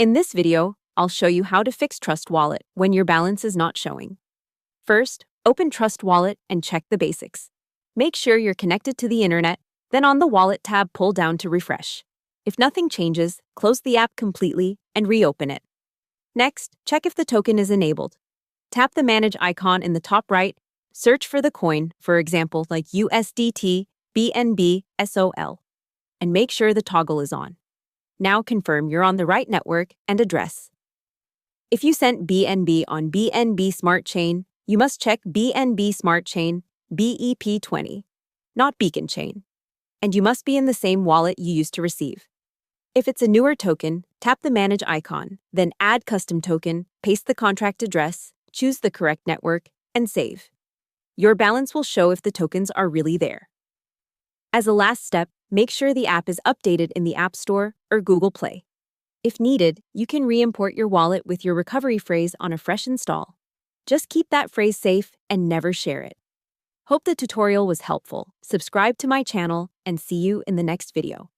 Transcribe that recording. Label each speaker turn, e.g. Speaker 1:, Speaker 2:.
Speaker 1: In this video, I'll show you how to fix Trust Wallet when your balance is not showing. First, open Trust Wallet and check the basics. Make sure you're connected to the internet, then on the Wallet tab pull down to refresh. If nothing changes, close the app completely and reopen it. Next, check if the token is enabled. Tap the Manage icon in the top right, search for the coin, for example like USDT, BNB, SOL, and make sure the toggle is on. Now confirm you're on the right network and address. If you sent BNB on BNB Smart Chain, you must check BNB Smart Chain BEP20, not Beacon Chain. And you must be in the same wallet you used to receive. If it's a newer token, tap the Manage icon, then Add Custom Token, paste the contract address, choose the correct network, and save. Your balance will show if the tokens are really there. As a last step, make sure the app is updated in the App Store or Google Play. If needed, you can re-import your wallet with your recovery phrase on a fresh install. Just keep that phrase safe and never share it. Hope the tutorial was helpful. Subscribe to my channel and see you in the next video.